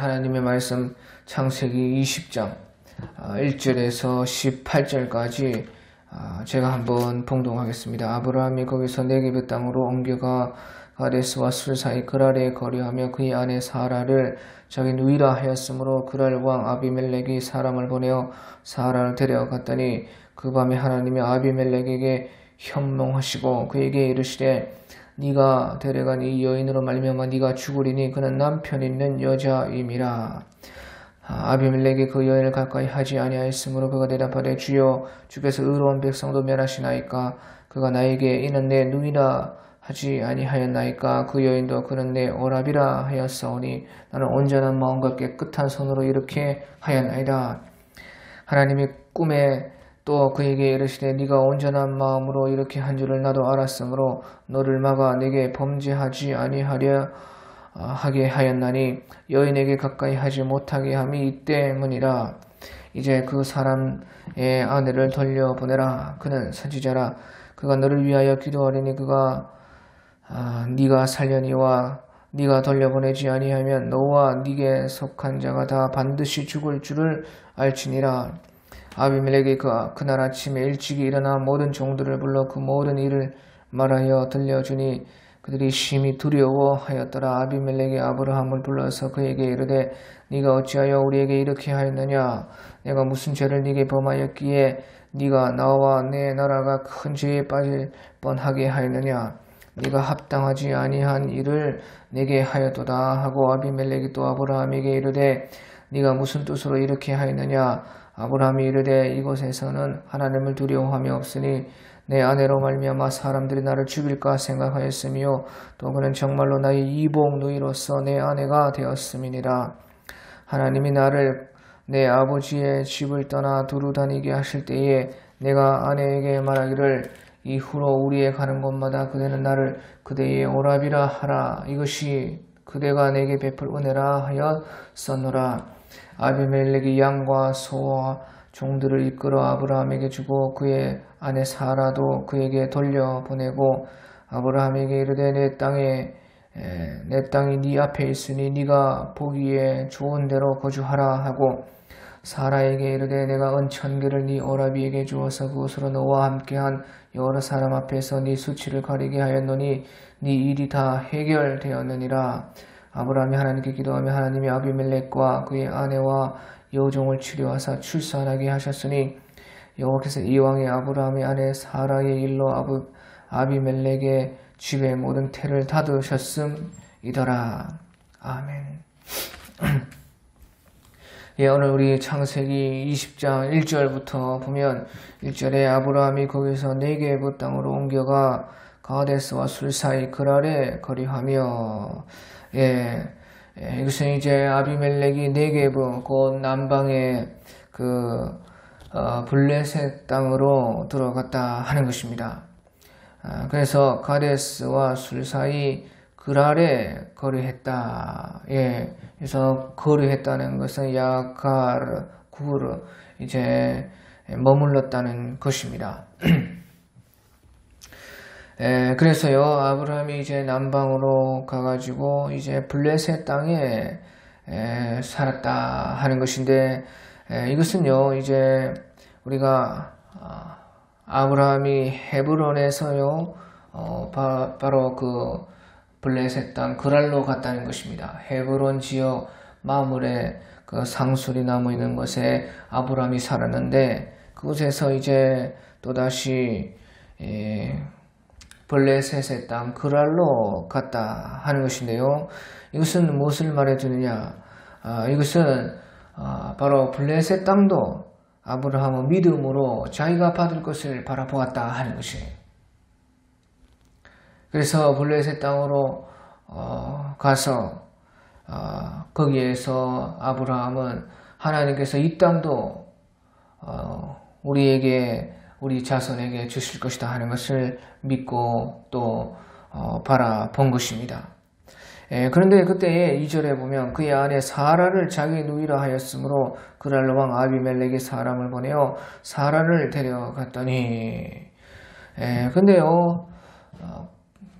하나님의 말씀 창세기 20장 1절에서 18절까지 제가 한번 봉독하겠습니다. 아브라함이 거기서 네게브 땅으로 옮겨가 가데스와 술 사이 그랄에 거류하며 그의 아내 사라를 자기 누이라 하였으므로 그랄 왕 아비멜렉이 사람을 보내어 사라를 데려갔더니 그 밤에 하나님이 아비멜렉에게 현몽하시고 그에게 이르시되 네가 데려간 이 여인으로 말미암아 네가 죽으리니 그는 남편 있는 여자임이라. 아비멜렉이 그 여인을 가까이 하지 아니하였으므로 그가 대답하되 주여 주께서 의로운 백성도 멸하시나이까. 그가 나에게 이는 내 누이라 하지 아니하였나이까. 그 여인도 그는 내 오라비라 하였사오니 나는 온전한 마음과 깨끗한 손으로 이렇게 하였나이다. 하나님이 꿈에 또 그에게 이르시되 네가 온전한 마음으로 이렇게 한 줄을 나도 알았으므로 너를 막아 내게 범죄하지 아니하려 하게 하였나니 여인에게 가까이 하지 못하게 함이 이 때문이라. 이제 그 사람의 아내를 돌려보내라. 그는 선지자라. 그가 너를 위하여 기도하리니 그가 네가 살려니와 네가 돌려보내지 아니하면 너와 네게 속한 자가 다 반드시 죽을 줄을 알지니라. 아비멜렉이 그날 아침에 일찍이 일어나 모든 종들을 불러 그 모든 일을 말하여 들려주니 그들이 심히 두려워하였더라. 아비멜렉이 아브라함을 불러서 그에게 이르되 네가 어찌하여 우리에게 이렇게 하였느냐. 내가 무슨 죄를 네게 범하였기에 네가 나와 내 나라가 큰 죄에 빠질 뻔하게 하였느냐. 네가 합당하지 아니한 일을 내게 하였도다 하고 아비멜렉이 또 아브라함에게 이르되 네가 무슨 뜻으로 이렇게 하였느냐. 아브라함이 이르되 이곳에서는 하나님을 두려워함이 없으니 내 아내로 말미암아 사람들이 나를 죽일까 생각하였으며 또 그는 정말로 나의 이복 누이로서 내 아내가 되었음이니라. 하나님이 나를 내 아버지의 집을 떠나 두루 다니게 하실 때에 내가 아내에게 말하기를 이후로 우리의 가는 곳마다 그대는 나를 그대의 오라비라 하라. 이것이 그대가 내게 베풀 은혜라 하였었노라. 아비멜렉이 양과 소와 종들을 이끌어 아브라함에게 주고 그의 아내 사라도 그에게 돌려보내고 아브라함에게 이르되 내 땅이 네 앞에 있으니 네가 보기에 좋은 데로 거주하라 하고 사라에게 이르되 내가 은 1000개를 네 오라비에게 주어서 그곳으로 너와 함께한 여러 사람 앞에서 네 수치를 가리게 하였노니 네 일이 다 해결되었느니라. 아브라함이 하나님께 기도하며 하나님이 아비멜렉과 그의 아내와 여종을 치료하사 출산하게 하셨으니 여호와께서 이왕에 아브라함의 아내 사라의 일로 아비멜렉의 집의 모든 태를 닫으셨음이더라. 아멘. 예, 오늘 우리 창세기 20장 1절부터 보면 1절에 아브라함이 거기서 네게브 땅으로 옮겨가 가데스와 술 사이 그랄에 거류하며 이것은 이제 아비멜렉이 네게브 곧 남방의 블레셋 땅으로 들어갔다 하는 것입니다. 그래서 가데스와 술 사이 그랄에 거류했다. 그래서 거류했다는 것은 야카르, 구르 이제 머물렀다는 것입니다. 그래서요, 아브라함이 이제 남방으로 가가지고 이제 블레셋 땅에 살았다 하는 것인데, 이것은요, 이제 우리가 아브라함이 헤브론에서요, 바로 그 블레셋 땅 그랄로 갔다는 것입니다. 헤브론 지역 마물에 그 상술이 나무 있는 곳에 아브라함이 살았는데, 그곳에서 이제 또다시 블레셋의 땅 그랄로 갔다 하는 것인데요. 이것은 무엇을 말해주느냐. 이것은 바로 블레셋 땅도 아브라함은 믿음으로 자기가 받을 것을 바라보았다 하는 것이에요. 그래서 블레셋 땅으로 가서 거기에서 아브라함은 하나님께서 이 땅도 우리 자손에게 주실 것이다 하는 것을 믿고 또 바라본 것입니다. 그런데 그때 2절에 보면 그의 아내 사라를 자기 누이라 하였으므로 그랄 왕 아비멜렉이 사람을 보내어 사라를 데려갔더니 근데요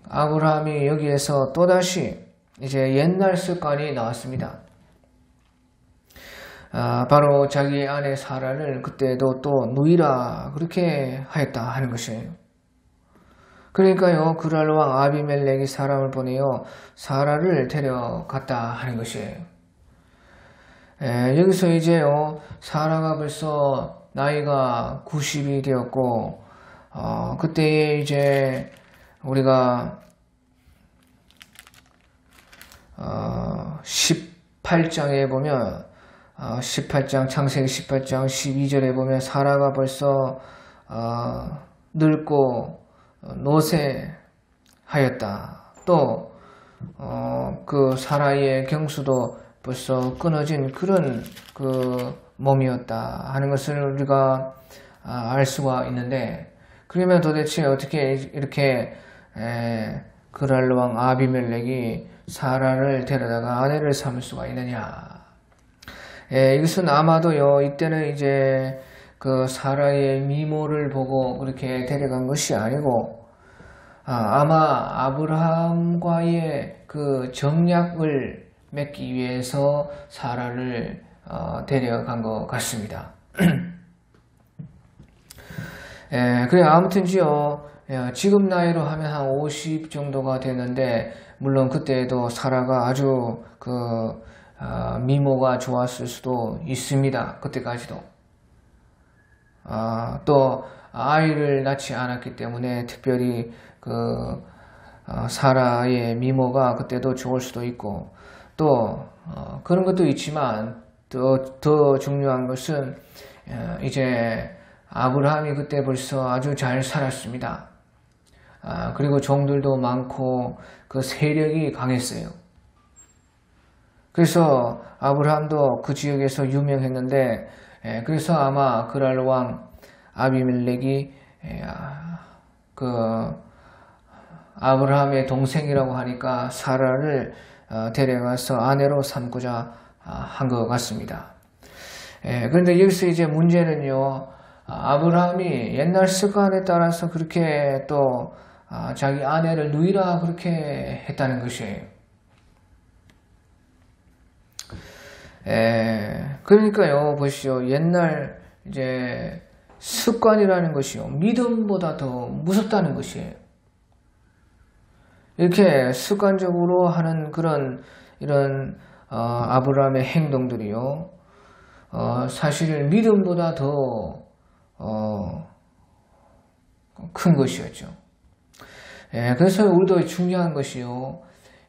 아브라함이 여기에서 또다시 이제 옛날 습관이 나왔습니다. 바로 자기 아내 사라를 그때도 또 누이라 그렇게 하였다 하는 것이에요. 그러니까요, 그랄 왕 아비멜렉이 사람을 보내어 사라를 데려갔다 하는 것이에요. 여기서 이제요, 사라가 벌써 나이가 90이 되었고, 그때에 이제 우리가 18장에 보면 18장 창세기 18장 12절에 보면 사라가 벌써 늙고 노쇠하였다. 또 그 사라의 경수도 벌써 끊어진 그런 그 몸이었다 하는 것을 우리가 알 수가 있는데, 그러면 도대체 어떻게 이렇게 그랄 왕 아비멜렉이 사라를 데려다가 아내를 삼을 수가 있느냐? 이것은 아마도요, 이때는 이제 그 사라의 미모를 보고 그렇게 데려간 것이 아니고, 아마 아브라함과의 그 정약을 맺기 위해서 사라를 데려간 것 같습니다. 그래, 아무튼지요, 지금 나이로 하면 한 50 정도가 됐는데, 물론 그때에도 사라가 아주 미모가 좋았을 수도 있습니다. 그때까지도. 또 아이를 낳지 않았기 때문에 특별히 사라의 미모가 그때도 좋을 수도 있고, 또 그런 것도 있지만 더 중요한 것은 이제 아브라함이 그때 벌써 아주 잘 살았습니다. 그리고 종들도 많고 그 세력이 강했어요. 그래서 아브라함도 그 지역에서 유명했는데, 그래서 아마 그랄 왕 아비멜렉이 아브라함의 동생이라고 하니까 사라를 데려가서 아내로 삼고자 한 것 같습니다. 그런데 여기서 이제 문제는요, 아브라함이 옛날 습관에 따라서 그렇게 또 자기 아내를 누이라 그렇게 했다는 것이에요. 그러니까요, 보시오. 옛날 이제 습관이라는 것이요, 믿음보다 더 무섭다는 것이에요. 이렇게 습관적으로 하는 이런 아브라함의 행동들이요, 사실 믿음보다 더 큰 것이었죠. 그래서 우리도 중요한 것이요,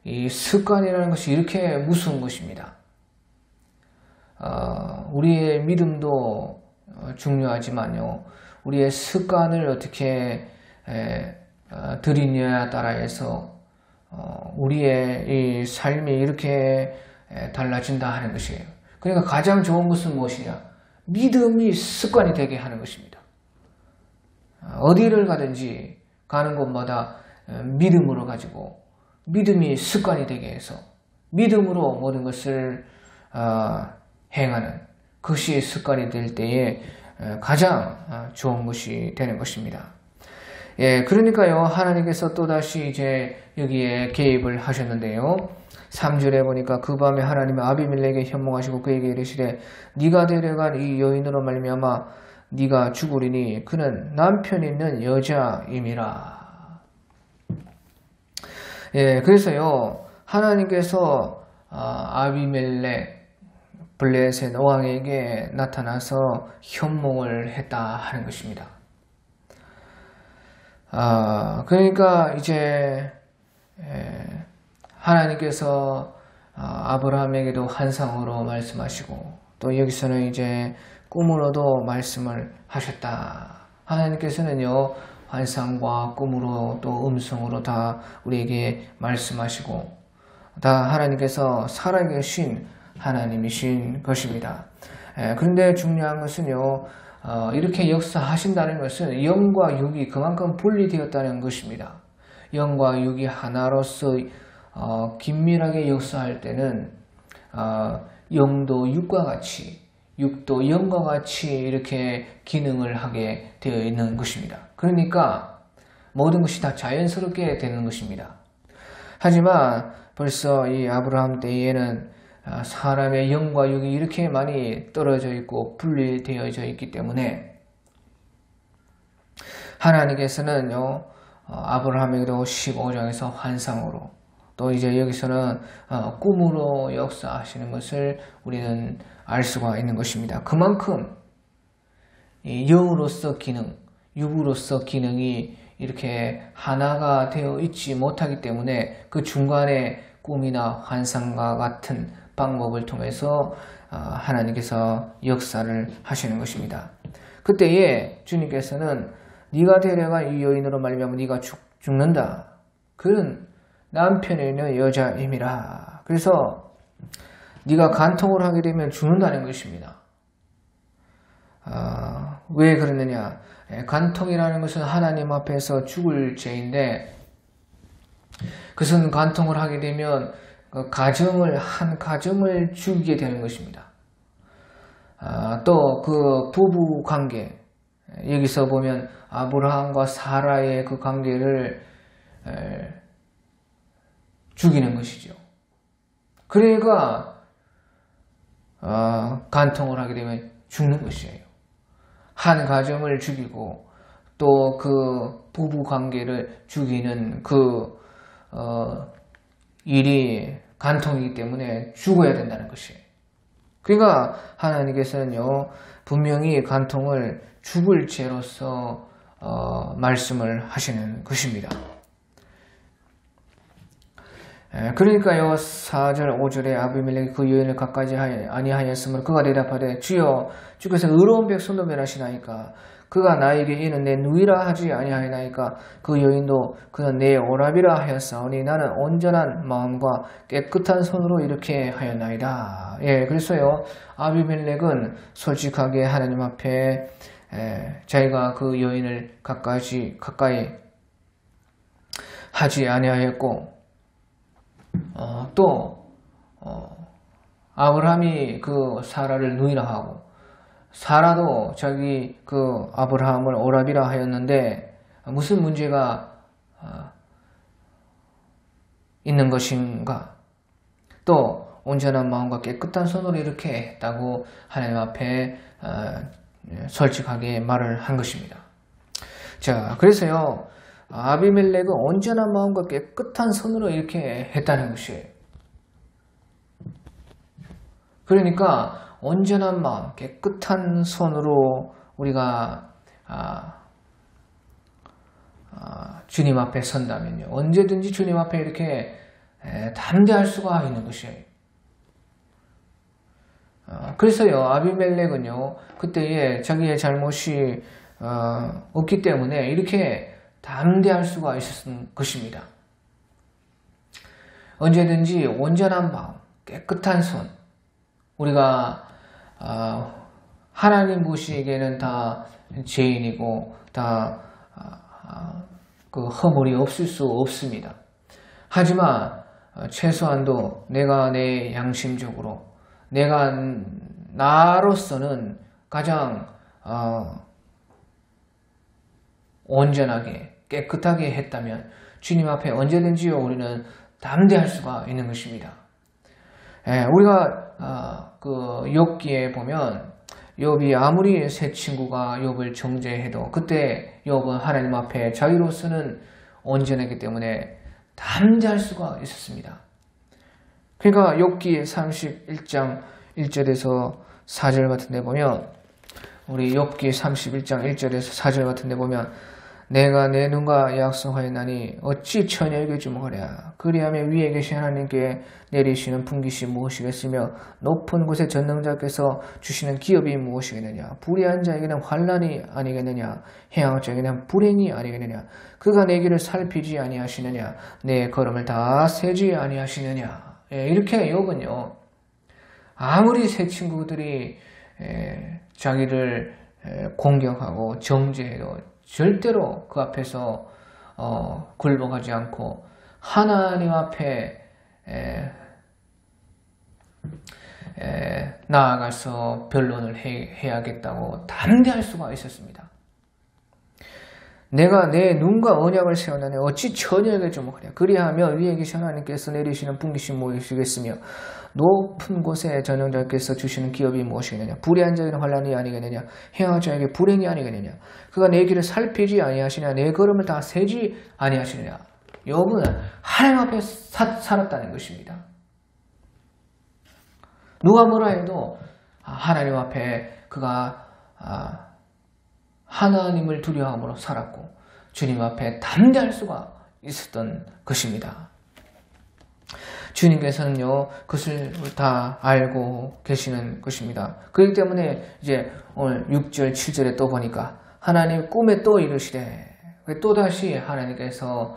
이 습관이라는 것이 이렇게 무서운 것입니다. 우리의 믿음도 중요하지만요, 우리의 습관을 어떻게 들이냐에 따라서 우리의 이 삶이 이렇게 달라진다 하는 것이에요. 그러니까 가장 좋은 것은 무엇이냐? 믿음이 습관이 되게 하는 것입니다. 어디를 가든지 가는 곳마다 믿음으로 가지고, 믿음이 습관이 되게 해서 믿음으로 모든 것을 행하는 그것이 습관이 될 때에 가장 좋은 것이 되는 것입니다. 그러니까요, 하나님께서 또다시 이제 여기에 개입을 하셨는데요. 3절에 보니까 그 밤에 하나님이 아비멜렉에게 현몽하시고 그에게 이르시되 네가 데려간 이 여인으로 말미암아 네가 죽으리니 그는 남편 있는 여자임이라. 그래서요, 하나님께서 아비멜렉 블레셋 왕에게 나타나서 현몽을 했다 하는 것입니다. 그러니까 이제 하나님께서 아브라함에게도 환상으로 말씀하시고, 또 여기서는 이제 꿈으로도 말씀을 하셨다. 하나님께서는요, 환상과 꿈으로 또 음성으로 다 우리에게 말씀하시고, 다 하나님께서 살아계신 하나님이신 것입니다. 그런데 중요한 것은요, 이렇게 역사하신다는 것은 영과 육이 그만큼 분리되었다는 것입니다. 영과 육이 하나로서 긴밀하게 역사할 때는 영도 육과 같이, 육도 영과 같이 이렇게 기능을 하게 되어 있는 것입니다. 그러니까 모든 것이 다 자연스럽게 되는 것입니다. 하지만 벌써 이 아브라함 때에는 사람의 영과 육이 이렇게 많이 떨어져 있고 분리되어져 있기 때문에 하나님께서는요, 아브라함에게도 15장에서 환상으로 또 이제 여기서는 꿈으로 역사하시는 것을 우리는 알 수가 있는 것입니다. 그만큼 이 영으로서 기능, 육으로서 기능이 이렇게 하나가 되어 있지 못하기 때문에 그 중간에 꿈이나 환상과 같은 방법을 통해서 하나님께서 역사를 하시는 것입니다. 그때에 주님께서는 네가 데려간 이 여인으로 말미암아 네가 죽는다. 그는 남편에 있는 여자임이라. 그래서 네가 간통을 하게 되면 죽는다는 것입니다. 왜 그러느냐? 간통이라는 것은 하나님 앞에서 죽을 죄인데 그것은 간통을 하게 되면 한 가정을 죽이게 되는 것입니다. 또 그 부부 관계, 여기서 보면 아브라함과 사라의 그 관계를 죽이는 것이죠. 그러니까 간통을 하게 되면 죽는 것이에요. 한 가정을 죽이고 또 그 부부 관계를 죽이는 그 일이 간통이기 때문에 죽어야 된다는 것이에요. 그러니까 하나님께서는요, 분명히 간통을 죽을 죄로서 말씀을 하시는 것입니다. 그러니까요, 4절 5절에 아비멜렉이 그 여인을 갖가지 아니하였으므로 그가 대답하되 주여 주께서 의로운 백성도 멸하시나이까 그가 나에게 이는 내 누이라 하지 아니하였나이까 그 여인도 그는 내 오라비라 하였사오니 나는 온전한 마음과 깨끗한 손으로 이렇게 하였나이다. 예, 그래서요, 아비멜렉은 솔직하게 하나님 앞에 자기가 그 여인을 가까이 하지 아니하였고 또 아브라함이 그 사라를 누이라 하고 사라도 자기 그 아브라함을 오라비라 하였는데 무슨 문제가 있는 것인가? 또 온전한 마음과 깨끗한 손으로 이렇게 했다고 하나님 앞에 솔직하게 말을 한 것입니다. 자, 그래서요, 아비멜렉은 온전한 마음과 깨끗한 손으로 이렇게 했다는 것이에요. 그러니까 온전한 마음, 깨끗한 손으로 우리가 주님 앞에 선다면요, 언제든지 주님 앞에 이렇게 담대할 수가 있는 것이에요. 그래서요, 아비멜렉은요, 그때에 자기의 잘못이 없기 때문에 이렇게 담대할 수가 있었던 것입니다. 언제든지 온전한 마음, 깨끗한 손, 우리가 하나님 보시기에는 다 죄인이고 다 그 허물이 없을 수 없습니다. 하지만 최소한도 내가 내 양심적으로 내가 나로서는 가장 온전하게 깨끗하게 했다면 주님 앞에 언제든지요 우리는 담대할 수가 있는 것입니다. 우리가 그 욥기에 보면 욥이 아무리 새 친구가 욥을 정죄해도 그때 욥은 하나님 앞에 자기로서는 온전했기 때문에 담대할 수가 있었습니다. 그러니까 욥기 31장 1절에서 4절 같은 데 보면 우리 욥기 31장 1절에서 4절 같은 데 보면 내가 내 눈과 약속하였나니 어찌 처녀에게 주목하랴. 그리하면 위에 계신 하나님께 내리시는 분깃이 무엇이겠으며 높은 곳에 전능자께서 주시는 기업이 무엇이겠느냐. 불의한 자에게는 환난이 아니겠느냐. 행악 자에게는 불행이 아니겠느냐. 그가 내 길을 살피지 아니하시느냐. 내 걸음을 다 세지 아니하시느냐. 이렇게 욥은요, 아무리 새 친구들이 자기를 공격하고 정죄해도 절대로 그 앞에서 굴복하지 않고 하나님 앞에 나아가서 변론을 해야겠다고 담대할 수가 있었습니다. 내가 내 눈과 언약을 세워나니 어찌 처녀에게 주목하랴. 그리하며 위에 계신 하나님께서 내리시는 분기심 무엇이겠으며 높은 곳에 전능자께서 주시는 기업이 무엇이겠느냐. 불의한 자에게는 환난이 아니겠느냐. 행한 자에게 불행이 아니겠느냐. 그가 내 길을 살피지 아니하시냐. 내 걸음을 다 세지 아니하시느냐. 욥은 하나님 앞에 살았다는 것입니다. 누가 뭐라 해도 하나님 앞에 그가 하나님을 두려워함으로 살았고 주님 앞에 담대할 수가 있었던 것입니다. 주님께서는요, 그것을 다 알고 계시는 것입니다. 그렇기 때문에 이제 오늘 6절, 7절에 또 보니까 하나님 꿈에 또 이르시되, 또다시 하나님께서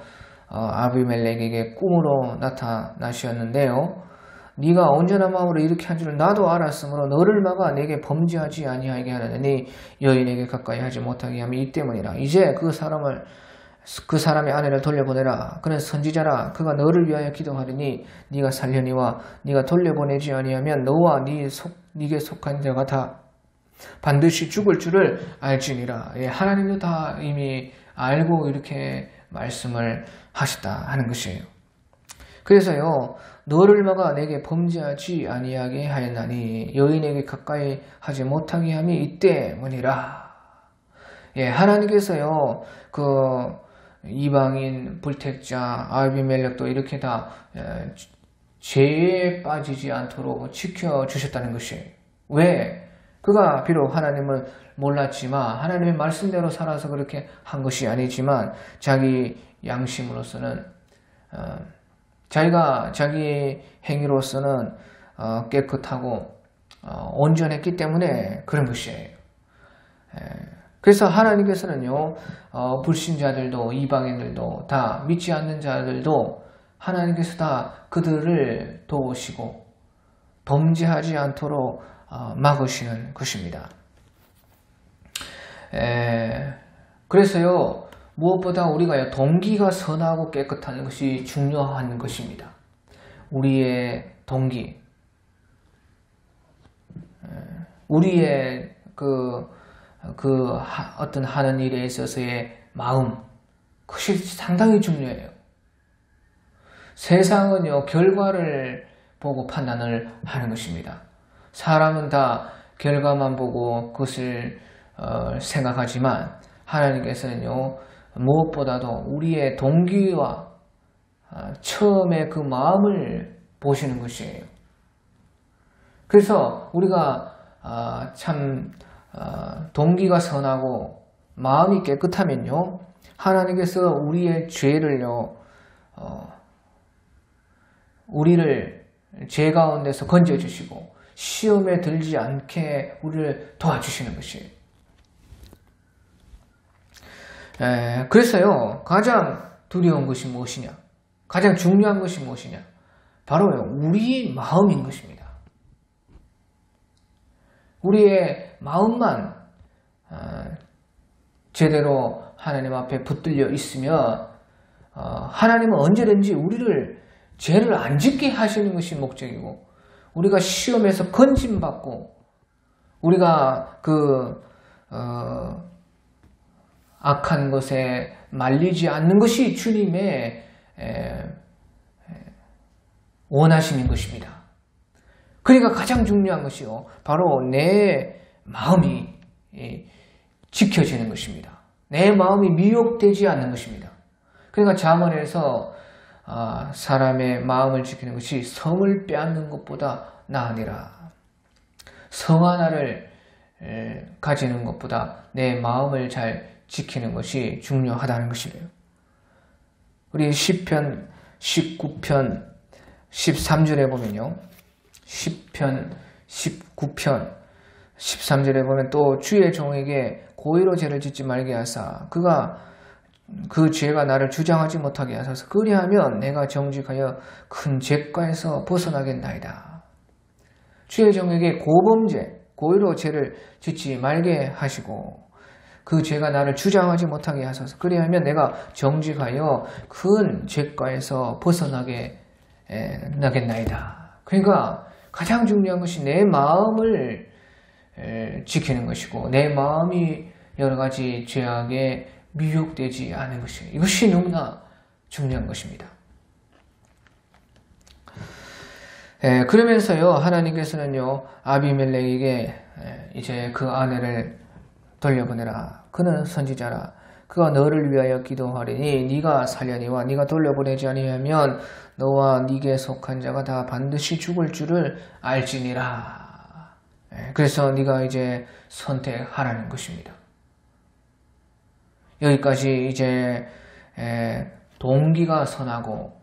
아비멜렉에게 꿈으로 나타나셨는데요. 네가 온전한 마음으로 이렇게 한 줄을 나도 알았으므로 너를 막아 내게 범죄하지 아니하게 하느니 여인에게 가까이 하지 못하게 함이 이 때문이라. 이제 그 사람의 아내를 돌려보내라. 그는 선지자라. 그가 너를 위하여 기도하리니 네가 살려니와 네가 돌려보내지 아니하면 너와 네게 속한 자가 다 반드시 죽을 줄을 알지니라. 예, 하나님도 다 이미 알고 이렇게 말씀을 하셨다 하는 것이에요. 그래서요, 너를 막아 내게 범죄하지 아니하게 하였나니 여인에게 가까이 하지 못하게 함이 이 때문이라. 예, 하나님께서요, 그 이방인 불택자 아비멜렉도 이렇게 다 죄에 빠지지 않도록 지켜주셨다는 것이에요. 왜? 그가 비록 하나님을 몰랐지만 하나님의 말씀대로 살아서 그렇게 한 것이 아니지만 자기 양심으로서는 자기 행위로서는 깨끗하고 온전했기 때문에 그런 것이에요. 그래서 하나님께서는요, 불신자들도 이방인들도 다 믿지 않는 자들도 하나님께서 다 그들을 도우시고 범죄하지 않도록 막으시는 것입니다. 그래서요, 무엇보다 우리가 동기가 선하고 깨끗한 것이 중요한 것입니다. 우리의 동기, 우리의 어떤 하는 일에 있어서의 마음, 그것이 상당히 중요해요. 세상은요, 결과를 보고 판단을 하는 것입니다. 사람은 다 결과만 보고 그것을 생각하지만 하나님께서는요, 무엇보다도 우리의 동기와 처음에 그 마음을 보시는 것이에요. 그래서 우리가 참 동기가 선하고 마음이 깨끗하면요, 하나님께서 우리의 죄를요, 우리를 죄 가운데서 건져주시고 시험에 들지 않게 우리를 도와주시는 것이에요. 그래서요, 가장 두려운 것이 무엇이냐? 가장 중요한 것이 무엇이냐? 바로 우리 마음인 것입니다. 우리의 마음만 제대로 하나님 앞에 붙들려 있으면 하나님은 언제든지 우리를 죄를 안 짓게 하시는 것이 목적이고, 우리가 시험에서 건짐받고 우리가 악한 것에 말리지 않는 것이 주님의 원하시는 것입니다. 그러니까 가장 중요한 것이요, 바로 내 마음이 지켜지는 것입니다. 내 마음이 미혹되지 않는 것입니다. 그러니까 잠언에서 사람의 마음을 지키는 것이 성을 빼앗는 것보다 나으니라. 성 하나를 가지는 것보다 내 마음을 잘 지키는 것이 중요하다는 것이래요. 우리 시편 19편 13절에 보면요, 시편 19편 13절에 보면 또 주의 종에게 고의로 죄를 짓지 말게 하사 그가 그 죄가 나를 주장하지 못하게 하소서. 그리하면 내가 정직하여 큰 죄과에서 벗어나겠나이다. 주의 종에게 고범죄, 고의로 죄를 짓지 말게 하시고 그 죄가 나를 주장하지 못하게 하소서. 그리하면 내가 정직하여 큰 죄과에서 벗어나게 나겠나이다. 그러니까 가장 중요한 것이 내 마음을 지키는 것이고, 내 마음이 여러 가지 죄악에 미혹되지 않은 것이에요. 이것이 너무나 중요한 것입니다. 그러면서요, 하나님께서는요, 아비멜렉에게 이제 그 아내를 돌려보내라. 그는 선지자라. 그가 너를 위하여 기도하리니 네가 살려니와 네가 돌려보내지 아니하면 너와 네게 속한 자가 다 반드시 죽을 줄을 알지니라. 그래서 네가 이제 선택하라는 것입니다. 여기까지 이제 동기가 선하고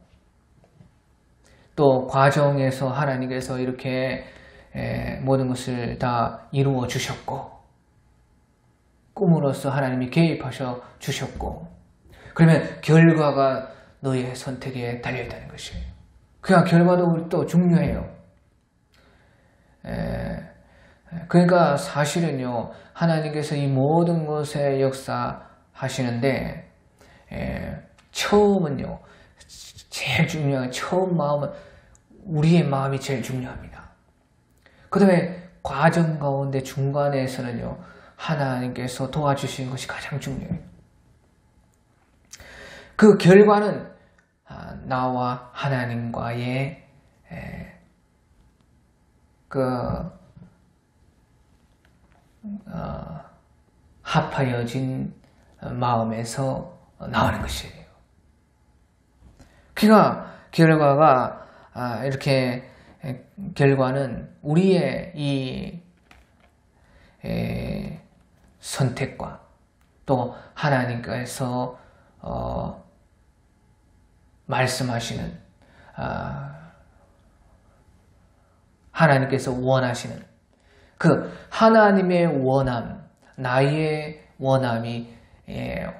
또 과정에서 하나님께서 이렇게 모든 것을 다 이루어 주셨고 꿈으로써 하나님이 개입하셔 주셨고 그러면 결과가 너의 선택에 달려있다는 것이에요. 그 결과도 또 중요해요. 그러니까 사실은요 하나님께서 이 모든 것에 역사하시는데 처음은요 제일 중요한 처음 마음은 우리의 마음이 제일 중요합니다. 그 다음에 과정 가운데 중간에서는요 하나님께서 도와주신 것이 가장 중요해요. 그 결과는 나와 하나님과의 합하여진 마음에서 나오는 것이에요. 그러니까 결과가 이렇게 결과는 우리의 이 선택과 또 하나님께서 말씀하시는 하나님께서 원하시는 그 하나님의 원함, 나의 원함이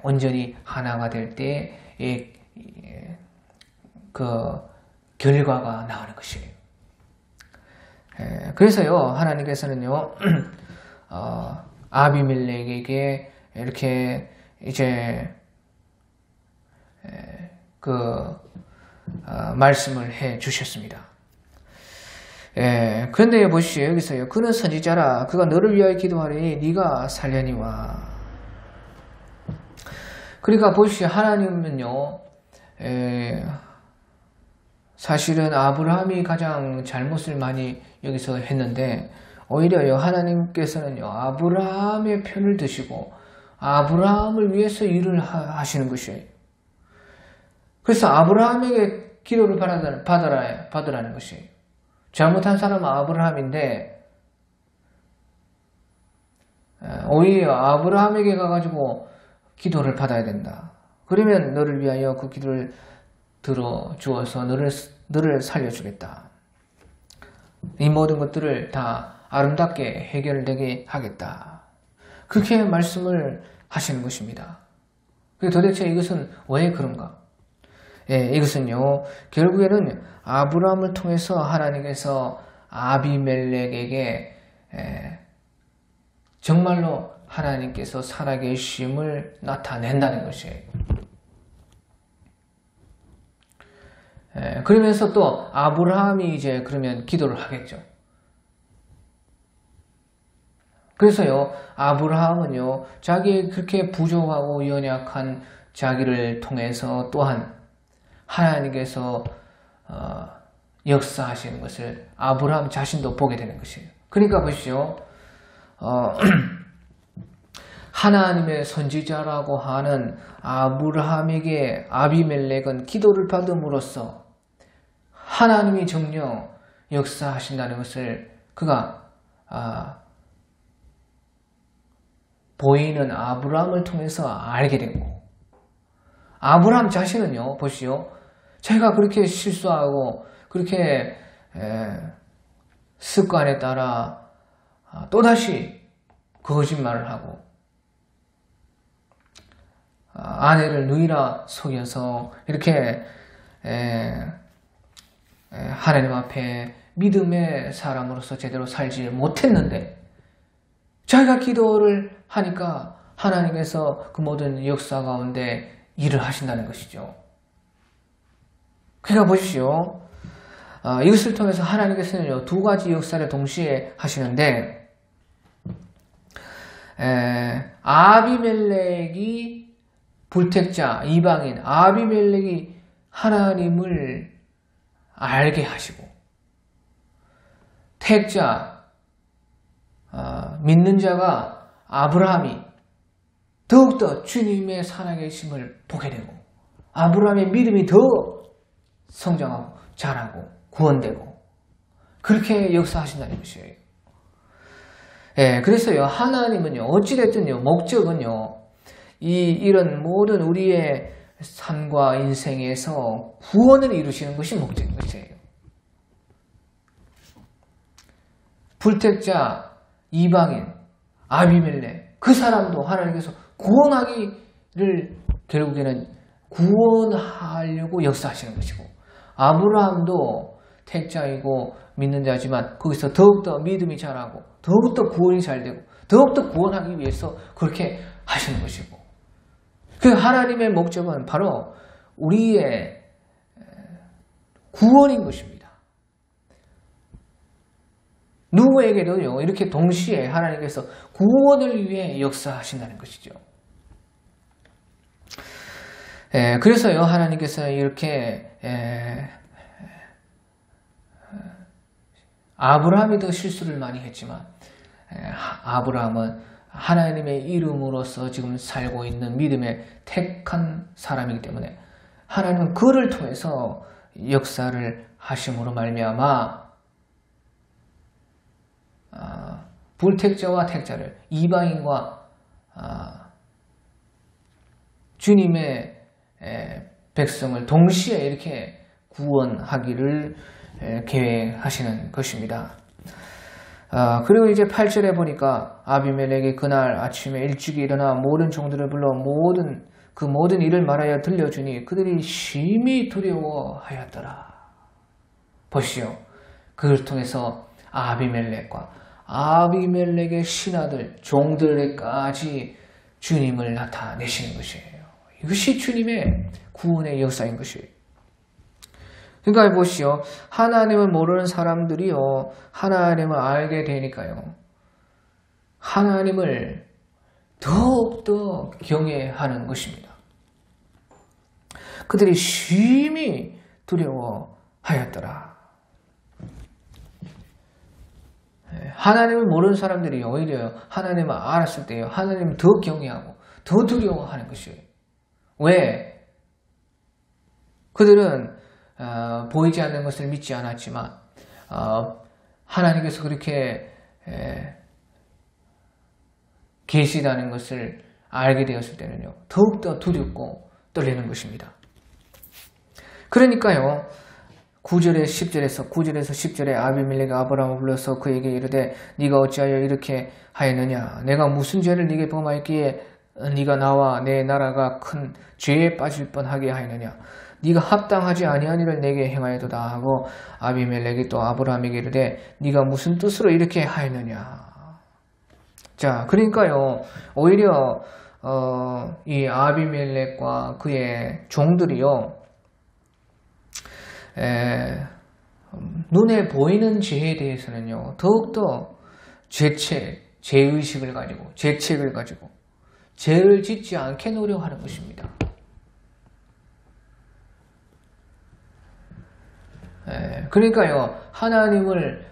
온전히 하나가 될 때 그 결과가 나오는 것이에요. 그래서요 하나님께서는요 아비멜렉에게 이렇게 이제 말씀을 해 주셨습니다. 그런데 보시죠. 여기서요. 그는 선지자라. 그가 너를 위하여 기도하리니 네가 살려니와. 그러니까 보시죠. 하나님은요. 사실은 아브라함이 가장 잘못을 많이 여기서 했는데 오히려요. 하나님께서는요. 아브라함의 편을 드시고 아브라함을 위해서 일을 하시는 것이에요. 그래서 아브라함에게 기도를 받으라는 것이에요. 잘못한 사람은 아브라함인데 오히려 아브라함에게 가가지고 기도를 받아야 된다. 그러면 너를 위하여 그 기도를 들어주어서 너를 살려주겠다. 이 모든 것들을 다 아름답게 해결되게 하겠다. 그렇게 말씀을 하시는 것입니다. 도대체 이것은 왜 그런가? 이것은요, 결국에는 아브라함을 통해서 하나님께서 아비멜렉에게 정말로 하나님께서 살아계심을 나타낸다는 것이에요. 그러면서 또 아브라함이 이제 그러면 기도를 하겠죠. 그래서요, 아브라함은요, 자기 그렇게 부족하고 연약한 자기를 통해서 또한 하나님께서 역사하시는 것을 아브라함 자신도 보게 되는 것이에요. 그러니까 보십시오. 하나님의 선지자라고 하는 아브라함에게 아비멜렉은 기도를 받음으로써 하나님이 정녕 역사하신다는 것을 그가 보이는 아브라함을 통해서 알게 되고 아브라함 자신은요, 보시오. 자기가 그렇게 실수하고 그렇게 습관에 따라 또다시 거짓말을 하고 아내를 누이라 속여서 이렇게 하나님 앞에 믿음의 사람으로서 제대로 살지 못했는데 자기가 기도를 하니까 하나님께서 그 모든 역사 가운데 일을 하신다는 것이죠. 그러니까 보십시오. 이것을 통해서 하나님께서는 두 가지 역사를 동시에 하시는데 아비멜렉이 불택자 이방인 아비멜렉이 하나님을 알게 하시고 택자 믿는 자가 아브라함이 더욱더 주님의 살아계심을 보게 되고 아브라함의 믿음이 더 성장하고 자라고 구원되고 그렇게 역사하신다는 것이에요. 예, 그래서요 하나님은요 어찌됐든요 목적은요 이런 모든 우리의 삶과 인생에서 구원을 이루시는 것이 목적인 것이에요. 불택자 이방인 아비멜렉 그 사람도 하나님께서 구원하기를 결국에는 구원하려고 역사하시는 것이고 아브라함도 택자이고 믿는 자지만 거기서 더욱더 믿음이 자라고 더욱더 구원이 잘 되고 더욱더 구원하기 위해서 그렇게 하시는 것이고 그 하나님의 목적은 바로 우리의 구원인 것입니다. 누구에게도요 이렇게 동시에 하나님께서 구원을 위해 역사하신다는 것이죠. 그래서요 하나님께서 이렇게 아브라함이 더 실수를 많이 했지만 아브라함은 하나님의 이름으로서 지금 살고 있는 믿음의 택한 사람이기 때문에 하나님은 그를 통해서 역사를 하심으로 말미암아 불택자와 택자를 이방인과 주님의 백성을 동시에 이렇게 구원하기를 계획하시는 것입니다. 그리고 이제 8절에 보니까 아비멜렉이 그날 아침에 일찍이 일어나 모든 종들을 불러 모든 일을 말하여 들려주니 그들이 심히 두려워하였더라. 보시오. 그걸 통해서 아비멜렉과 아비멜렉의 신하들, 종들에까지 주님을 나타내시는 것이에요. 이것이 주님의 구원의 역사인 것이에요. 그러니까 보시오. 하나님을 모르는 사람들이요. 하나님을 알게 되니까요. 하나님을 더욱더 경외하는 것입니다. 그들이 심히 두려워하였더라. 하나님을 모르는 사람들이 오히려 하나님을 알았을 때요. 하나님을 더 경외하고 더 두려워하는 것이에요. 왜? 그들은 보이지 않는 것을 믿지 않았지만 하나님께서 그렇게 계시다는 것을 알게 되었을 때는요. 더욱더 두렵고 떨리는 것입니다. 그러니까요. 9절에서 10절에 아비멜렉이 아브라함을 불러서 그에게 이르되 네가 어찌하여 이렇게 하였느냐 내가 무슨 죄를 네게 범하였기에 네가 나와 내 나라가 큰 죄에 빠질 뻔하게 하였느냐 네가 합당하지 아니한 일을 내게 행하여도다 하고 아비멜렉이 또 아브라함에게 이르되 네가 무슨 뜻으로 이렇게 하였느냐. 자, 그러니까요 오히려 이 아비멜렉과 그의 종들이요 눈에 보이는 죄에 대해서는요 더욱더 죄의식을 가지고 죄책을 가지고 죄를 짓지 않게 노력하는 것입니다. 그러니까요 하나님을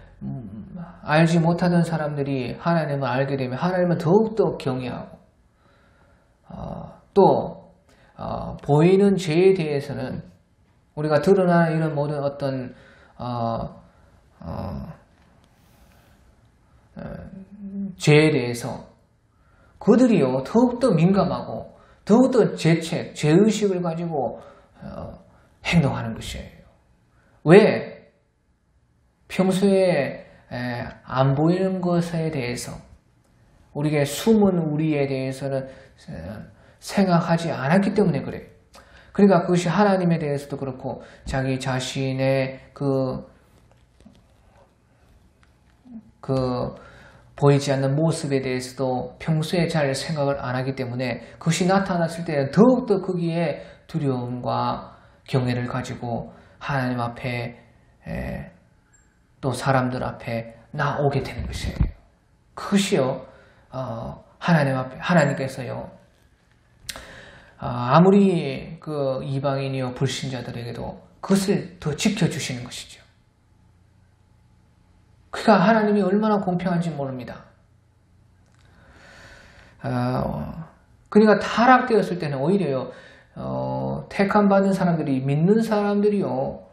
알지 못하던 사람들이 하나님을 알게 되면 하나님을 더욱더 경외하고 또 보이는 죄에 대해서는 우리가 드러나는 이런 모든 어떤 죄에 대해서 그들이요 더욱더 민감하고 더욱더 죄의식을 가지고 행동하는 것이에요. 왜? 평소에 안 보이는 것에 대해서 우리에게 숨은 우리에 대해서는 생각하지 않았기 때문에 그래요. 그러니까 그것이 하나님에 대해서도 그렇고 자기 자신의 그 보이지 않는 모습에 대해서도 평소에 잘 생각을 안 하기 때문에 그것이 나타났을 때는 더욱더 거기에 두려움과 경외를 가지고 하나님 앞에 또 사람들 앞에 나오게 되는 것이에요. 그것이요 하나님 앞에 하나님께서요 아무리 그 이방인이요 불신자들에게도 그것을 더 지켜주시는 것이죠. 그러니까 하나님이 얼마나 공평한지 모릅니다. 그러니까 타락되었을 때는 오히려요, 택함 받은 사람들이, 믿는 사람들이요,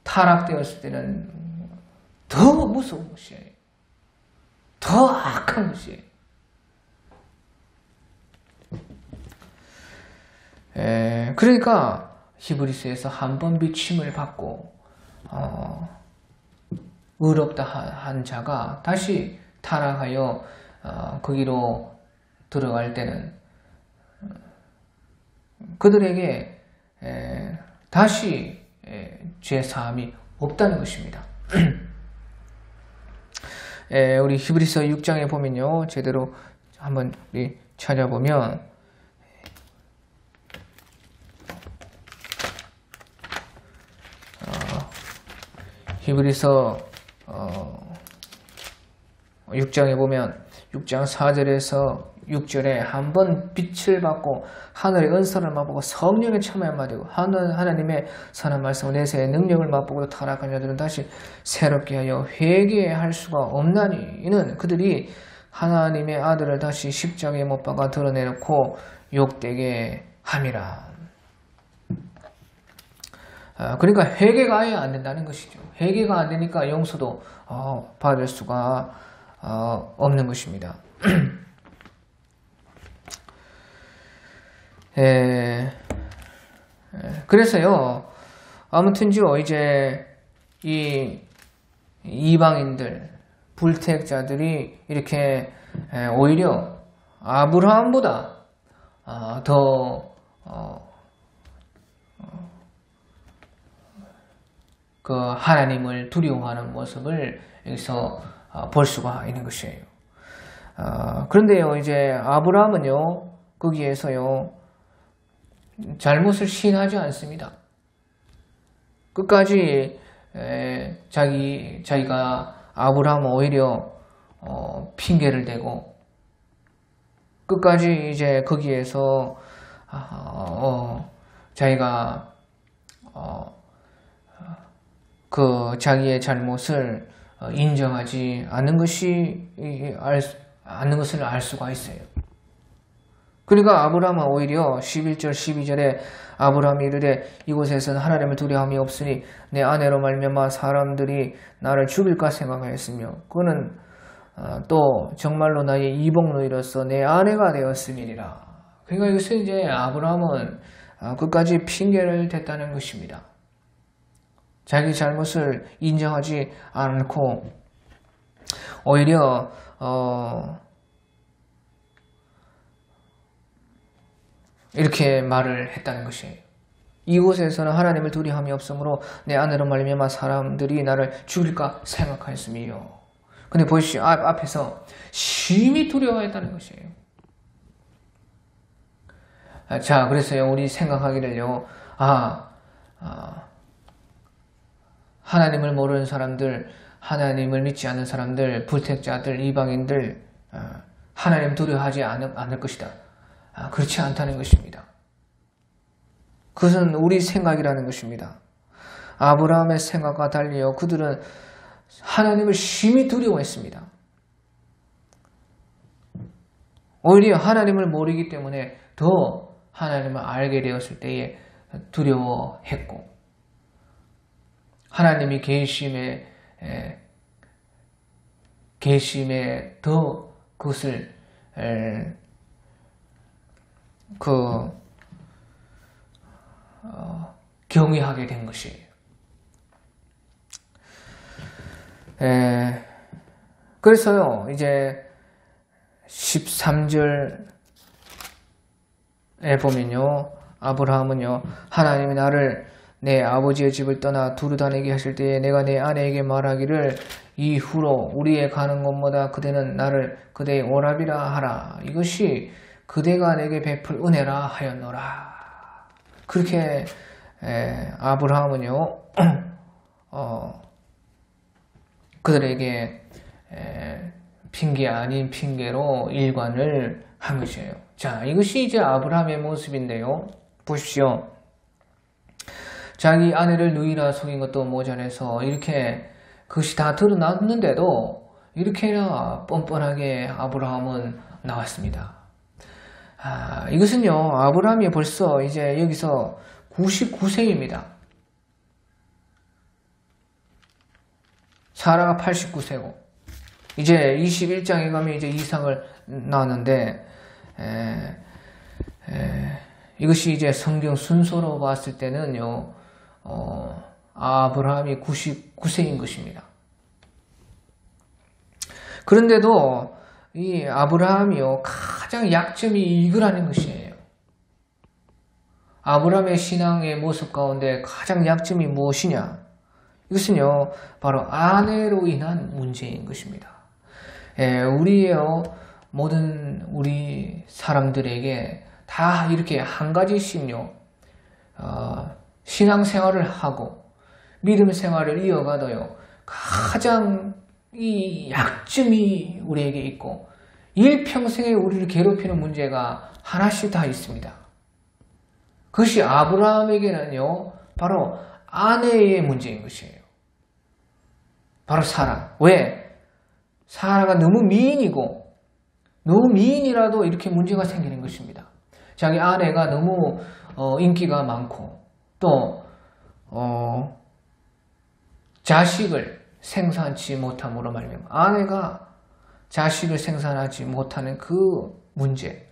타락되었을 때는 더 무서운 것이에요. 더 악한 것이에요. 그러니까 히브리서에서 한 번 비침을 받고 의롭다 한 자가 다시 타락하여 거기로 들어갈 때는 그들에게 다시 죄사함이 없다는 것입니다. 우리 히브리서 6장에 보면요, 제대로 한번 우리 찾아보면 히브리서 6장에 보면 6장 4절에서 6절에 한 번 빛을 받고 하늘의 은사를 맛보고 성령의 참여를 맛보고 하나님의 선한 말씀을 내세의 능력을 맛보고 타락한 자들은 다시 새롭게 하여 회개할 수가 없나니 이는 그들이 하나님의 아들을 다시 십자가에 못 박아 드러내놓고 욕되게 함이라. 그러니까 회개가 아예 안 된다는 것이죠. 회개가 안 되니까 용서도 받을 수가 없는 것입니다. 그래서요, 아무튼지요, 이제 이 이방인들, 불택자들이 이렇게 오히려 아브라함보다 더 그 하나님을 두려워하는 모습을 여기서 볼 수가 있는 것이에요. 그런데요, 이제 아브라함은요, 거기에서요, 잘못을 시인하지 않습니다. 끝까지 자기가 아브라함은 오히려 핑계를 대고 끝까지 이제 거기에서 자기가 그 자기의 잘못을 인정하지 않는 것을 알 수가 있어요. 그러니까 아브라함은 오히려 11절 12절에 아브라함이 이르되 이곳에서는 하나님을 두려움이 없으니 내 아내로 말미암아 사람들이 나를 죽일까 생각하였으며 그는 또 정말로 나의 이복누이로서 내 아내가 되었음이니라. 그러니까 여기서 이제 아브라함은 끝까지 핑계를 댔다는 것입니다. 자기 잘못을 인정하지 않고 오히려 이렇게 말을 했다는 것이에요. 이곳에서는 하나님을 두려움이 없으므로 내 아내로 말미암아 사람들이 나를 죽일까 생각하였음이요. 근데 보십시오. 앞에서 심히 두려워했다는 것이에요. 자, 그래서요, 우리 생각하기를요, 하나님을 모르는 사람들, 하나님을 믿지 않는 사람들, 불택자들, 이방인들, 하나님 두려워하지 않을 것이다. 그렇지 않다는 것입니다. 그것은 우리 생각이라는 것입니다. 아브라함의 생각과 달리요, 그들은 하나님을 심히 두려워했습니다. 오히려 하나님을 모르기 때문에 더 하나님을 알게 되었을 때에 두려워했고, 하나님이 계심에 더 그것을 경외하게 된 것이에요. 그래서요, 이제 13절에 보면요, 아브라함은요, 하나님이 나를 내 아버지의 집을 떠나 두루 다니게 하실 때에 내가 내 아내에게 말하기를 이후로 우리의 가는 곳마다 그대는 나를 그대의 오랍이라 하라. 이것이 그대가 내게 베풀 은혜라 하였노라. 그렇게 아브라함은요, 그들에게 핑계 아닌 핑계로 일관을 한 것이에요. 자, 이것이 이제 아브라함의 모습인데요. 보십시오. 자기 아내를 누이라 속인 것도 모자라서 이렇게 그것이 다 드러났는데도 이렇게나 뻔뻔하게 아브라함은 나왔습니다. 이것은요, 아브라함이 벌써 이제 여기서 99세입니다. 사라가 89세고, 이제 21장에 가면 이제 이삭을 낳았는데, 이것이 이제 성경 순서로 봤을 때는요, 아브라함이 99세인 것입니다. 그런데도 이 아브라함이요, 가장 약점이 이거라는 것이에요. 아브라함의 신앙의 모습 가운데 가장 약점이 무엇이냐? 이것은요, 바로 아내로 인한 문제인 것입니다. 모든 우리 사람들에게 다 이렇게 한 가지씩요, 신앙생활을 하고 믿음 생활을 이어가도요, 가장 이 약점이 우리에게 있고 일평생에 우리를 괴롭히는 문제가 하나씩 다 있습니다. 그것이 아브라함에게는요, 바로 아내의 문제인 것이에요. 바로 사라. 왜? 사라가 너무 미인이고, 너무 미인이라도 이렇게 문제가 생기는 것입니다. 자기 아내가 너무 인기가 많고, 또 자식을 생산치 못함으로 말미암아 아내가 자식을 생산하지 못하는 그 문제.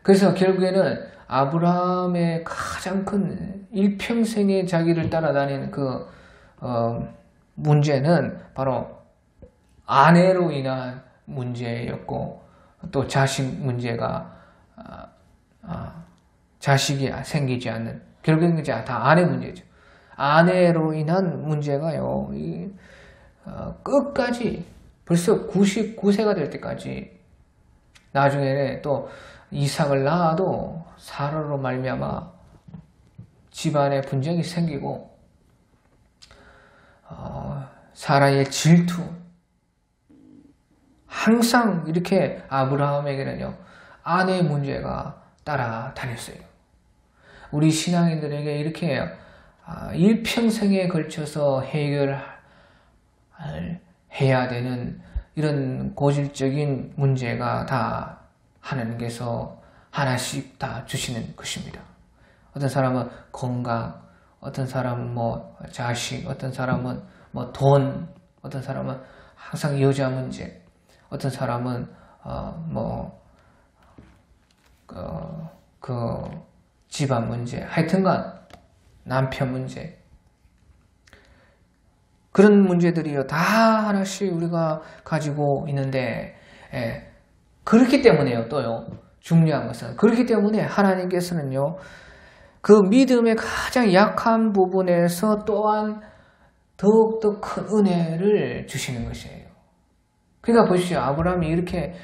그래서 결국에는 아브라함의 가장 큰 일평생에 자기를 따라다니는 그 문제는 바로 아내로 인한 문제였고, 또 자식 문제가 자식이 생기지 않는, 결국에는 다 아내 문제죠. 아내로 인한 문제가요, 끝까지 벌써 99세가 될 때까지, 나중에 또 이삭을 낳아도 사라로 말미암아 집안에 분쟁이 생기고, 사라의 질투, 항상 이렇게 아브라함에게는요, 아내의 문제가 따라다녔어요. 우리 신앙인들에게 이렇게 일평생에 걸쳐서 해결해야 되는 이런 고질적인 문제가 다 하나님께서 하나씩 다 주시는 것입니다. 어떤 사람은 건강, 어떤 사람은 자식, 어떤 사람은 돈, 어떤 사람은 항상 여자 문제, 어떤 사람은 집안 문제, 하여튼간 남편 문제, 그런 문제들이요, 다 하나씩 우리가 가지고 있는데, 그렇기 때문에요, 또요, 중요한 것은 그렇기 때문에 하나님께서는요, 그 믿음의 가장 약한 부분에서 또한 더욱더 큰 은혜를 주시는 것이에요. 그러니까 보십시오. 아브라함이 이렇게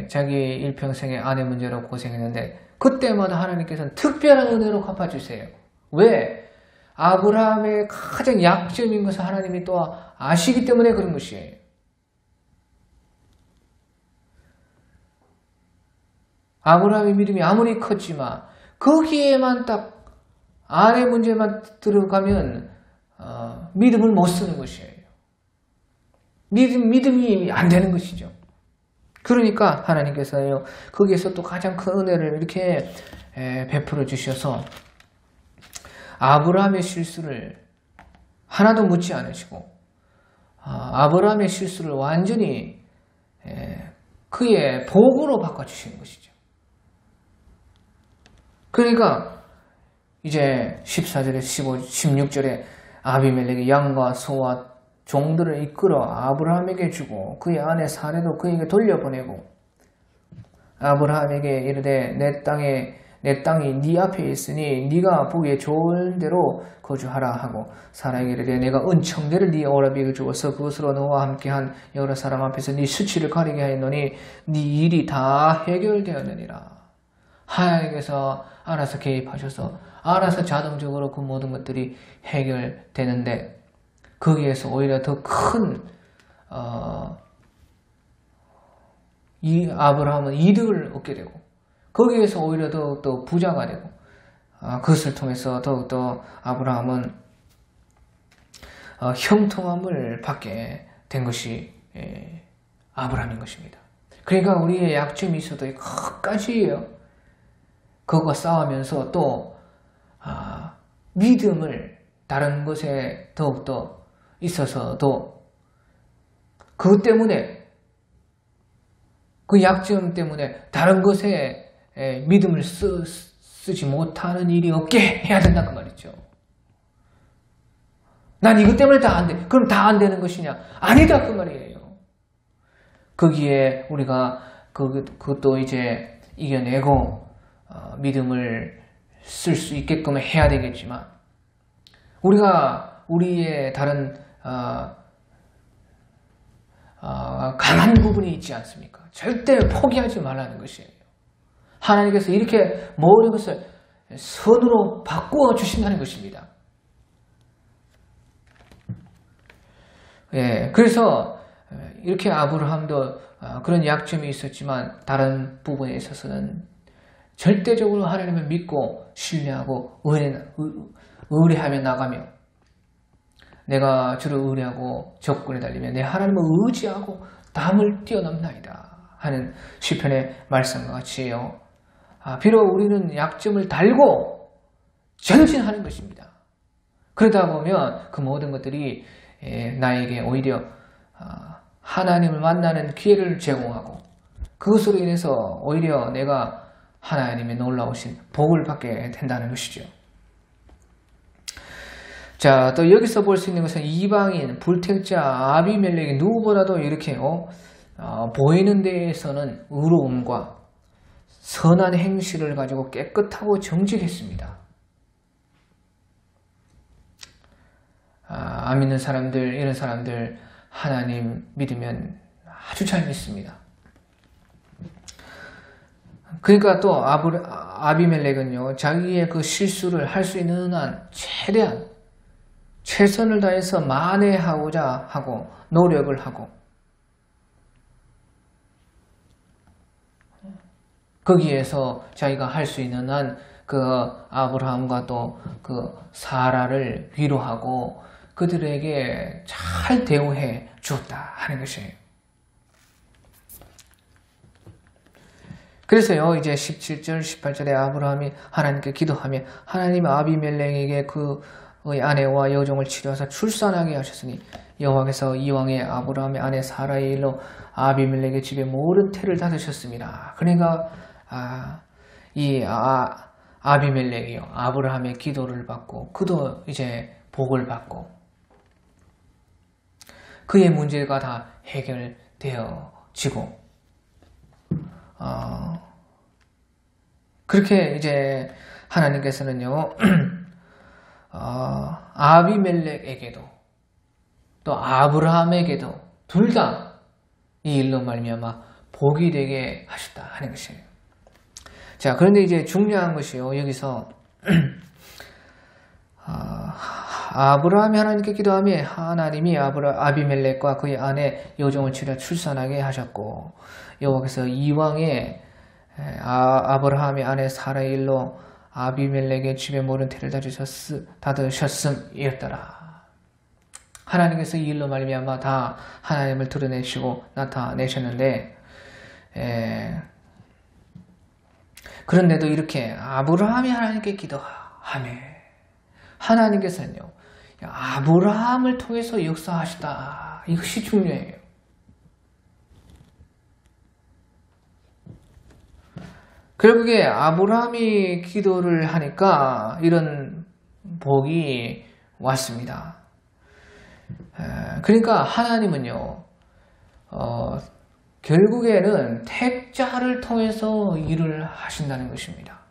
자기 일평생의 아내 문제로 고생했는데, 그때마다 하나님께서는 특별한 은혜로 갚아주세요. 왜? 아브라함의 가장 약점인 것을 하나님이 또 아시기 때문에 그런 것이에요. 아브라함의 믿음이 아무리 컸지만 거기에만 딱 아내 문제만 들어가면 믿음을 못 쓰는 것이에요. 믿음이 안 되는 것이죠. 그러니까 하나님께서요, 거기에서 또 가장 큰 은혜를 이렇게 베풀어 주셔서 아브라함의 실수를 하나도 묻지 않으시고, 아브라함의 실수를 완전히 그의 복으로 바꿔주시는 것이죠. 그러니까 이제 14절에 16절에 아비멜렉이 양과 소와 종들을 이끌어 아브라함에게 주고 그의 아내 사레도 그에게 돌려보내고, 아브라함에게 이르되 내 땅이 네 앞에 있으니 네가 보기에 좋은 대로 거주하라 하고, 사라에게 이르되 내가 은총대를 네 오라비에게 주어서 그것으로 너와 함께한 여러 사람 앞에서 네 수치를 가리게 하였노니 네 일이 다 해결되었느니라. 하나님께서 알아서 개입하셔서 알아서 자동적으로 그 모든 것들이 해결되는데, 거기에서 오히려 더 큰 이 아브라함은 이득을 얻게 되고 거기에서 오히려 더욱더 부자가 되고 그것을 통해서 더욱더 아브라함은 형통함을 받게 된 것이 아브라함인 것입니다. 그러니까 우리의 약점이 있어도 끝까지예요. 그것과 싸우면서 또 믿음을 다른 것에 더욱더 있어서도 그것 때문에 그 약점 때문에 다른 것에 믿음을 쓰지 못하는 일이 없게 해야 된다 그 말이죠. 난 이것 때문에 다 안 돼. 그럼 다 안 되는 것이냐? 아니다 그 말이에요. 거기에 우리가 그것도 이제 이겨내고 믿음을 쓸 수 있게끔 해야 되겠지만 우리가 우리의 다른 강한 부분이 있지 않습니까? 절대 포기하지 말라는 것이에요. 하나님께서 이렇게 모든 것을 선으로 바꾸어 주신다는 것입니다. 예, 그래서 이렇게 아브라함도 그런 약점이 있었지만 다른 부분에 있어서는 절대적으로 하나님을 믿고 신뢰하고 의뢰하며 나가며 내가 주를 의뢰하고 적군에 달리며 내 하나님을 의지하고 담을 뛰어넘나이다 하는 시편의 말씀과 같이요. 비록 우리는 약점을 달고 전진하는 것입니다. 그러다 보면 그 모든 것들이 나에게 오히려 하나님을 만나는 기회를 제공하고 그것으로 인해서 오히려 내가 하나님의 놀라우신 복을 받게 된다는 것이죠. 자, 또 여기서 볼 수 있는 것은 이방인, 불택자, 아비멜렉이 누구보다도 이렇게 보이는 데에서는 의로움과 선한 행실을 가지고 깨끗하고 정직했습니다. 안 믿는 사람들, 이런 사람들 하나님 믿으면 아주 잘 믿습니다. 그러니까 또 아비멜렉은요, 자기의 그 실수를 할 수 있는 한 최대한 최선을 다해서 만회하고자 하고 노력을 하고 거기에서 자기가 할 수 있는 한 그 아브라함과 또 그 사라를 위로하고 그들에게 잘 대우해 주었다 하는 것이에요. 그래서요, 이제 17절, 18절에 아브라함이 하나님께 기도하며 하나님 아비멜렉에게 그의 아내와 여종을 치료하사 출산하게 하셨으니 여호와께서 이왕에 아브라함의 아내 사라의 일로 아비멜렉의 집에 모든 태를 닫으셨습니다. 그러니까 아비멜렉이요, 아브라함의 기도를 받고 그도 이제 복을 받고 그의 문제가 다 해결되어지고 그렇게 이제 하나님께서는요 아비멜렉에게도 또 아브라함에게도 둘 다 이 일로 말미암아 복이 되게 하셨다 하는 것이에요. 자, 그런데 이제 중요한 것이요, 여기서 아브라함이 하나님께 기도하며 하나님이 아비멜렉과 그의 아내 여종을 치려 출산하게 하셨고 여호와께서 이왕에 아브라함의 아내 사라의 일로 아비멜렉의 집에 모든 태를 닫으셨음이었더라. 하나님께서 이 일로 말미암아 다 하나님을 드러내시고 나타내셨는데 그런데도 이렇게 아브라함이 하나님께 기도하며 하나님께서는요 아브라함을 통해서 역사하시다. 이것이 중요해요. 결국에 아브라함이 기도를 하니까 이런 복이 왔습니다. 그러니까 하나님은요 결국에는 택자를 통해서 일을 하신다는 것입니다.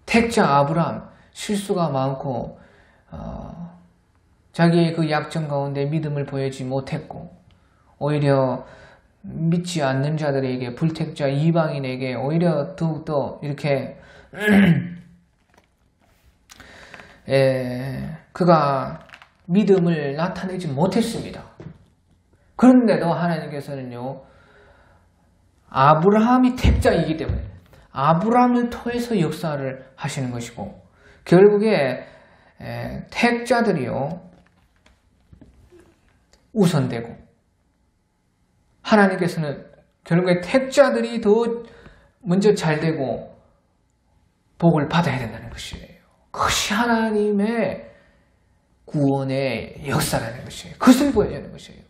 택자 아브라함 실수가 많고 자기의 그 약점 가운데 믿음을 보이지 못했고 오히려 믿지 않는 자들에게 불택자 이방인에게 오히려 더욱더 이렇게 그가 믿음을 나타내지 못했습니다. 그런데도 하나님께서는요, 아브라함이 택자이기 때문에 아브라함을 통해서 역사를 하시는 것이고, 결국에 택자들이요 우선되고, 하나님께서는 결국에 택자들이 더 먼저 잘되고 복을 받아야 된다는 것이에요. 그것이 하나님의 구원의 역사라는 것이에요. 그것을 보여주는 것이에요.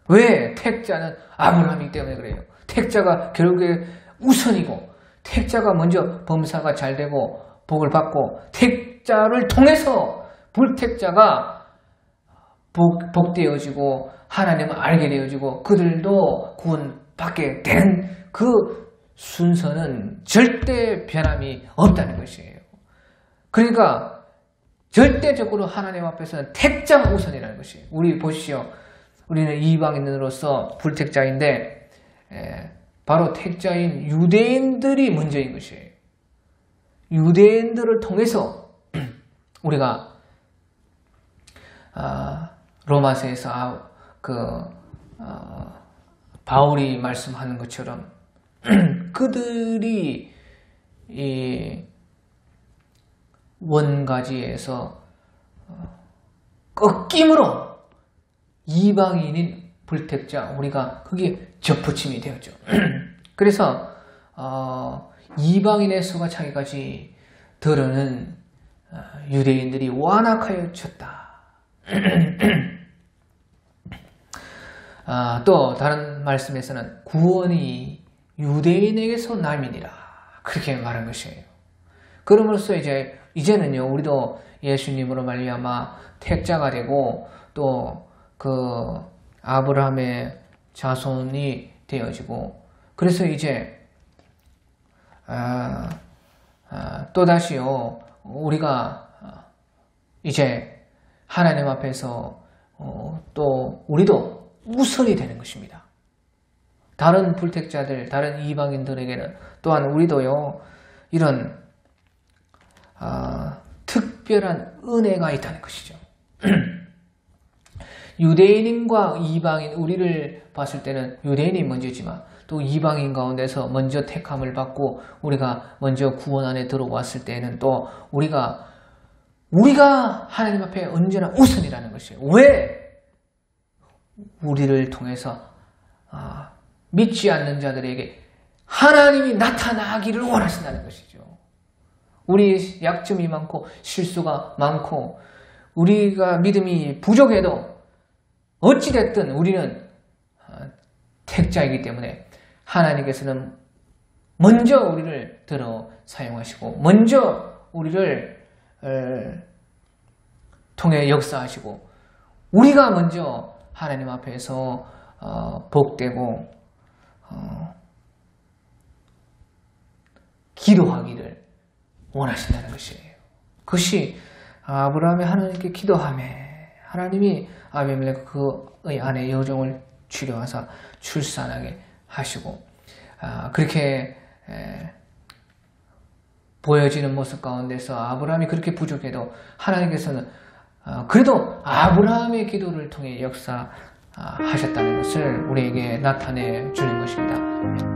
왜? 택자는 아브라함이기 때문에 그래요. 택자가 결국에 우선이고, 택자가 먼저 범사가 잘되고 복을 받고, 택자를 통해서 불택자가 복되어지고 하나님을 알게 되어지고 그들도 구원받게 된 그 순서는 절대 변함이 없다는 것이에요. 그러니까 절대적으로 하나님 앞에서는 택자가 우선이라는 것이에요. 우리 보십시오. 우리는 이방인으로서 불택자인데 바로 택자인 유대인들이 먼저인 것이에요. 유대인들을 통해서 우리가 로마서에서 바울이 말씀하는 것처럼 그들이 이 원가지에서 꺾임으로 이방인인 불택자, 우리가 그게 접붙임이 되었죠. 그래서 이방인의 수가 차기까지 들어는 유대인들이 완악하여졌다. 또 다른 말씀에서는 구원이 유대인에게서 남이니라, 그렇게 말한 것이에요. 그럼으로써 이제는요, 우리도 예수님으로 말미암아 택자가 되고 또 그 아브라함의 자손이 되어지고, 그래서 이제 또다시요 우리가 이제 하나님 앞에서 또 우리도 우선이 되는 것입니다. 다른 불택자들, 다른 이방인들에게는 또한 우리도요 이런 특별한 은혜가 있다는 것이죠. 유대인과 이방인, 우리를 봤을 때는 유대인이 먼저지만 또 이방인 가운데서 먼저 택함을 받고 우리가 먼저 구원 안에 들어왔을 때는 또 우리가 하나님 앞에 언제나 우선이라는 것이에요. 왜? 우리를 통해서 믿지 않는 자들에게 하나님이 나타나기를 원하신다는 것이죠. 우리 약점이 많고 실수가 많고 우리가 믿음이 부족해도 어찌됐든 우리는 택자이기 때문에 하나님께서는 먼저 우리를 들어 사용하시고 먼저 우리를 통해 역사하시고 우리가 먼저 하나님 앞에서 복되고 기도하기를 원하신다는 것이에요. 그것이 아브라함이 하나님께 기도하며 하나님이 아비멜렉 그의 아내 여종을 치료하사 출산하게 하시고 그렇게 보여지는 모습 가운데서 아브라함이 그렇게 부족해도 하나님께서는 그래도 아브라함의 기도를 통해 역사하셨다는 것을 우리에게 나타내 주는 것입니다.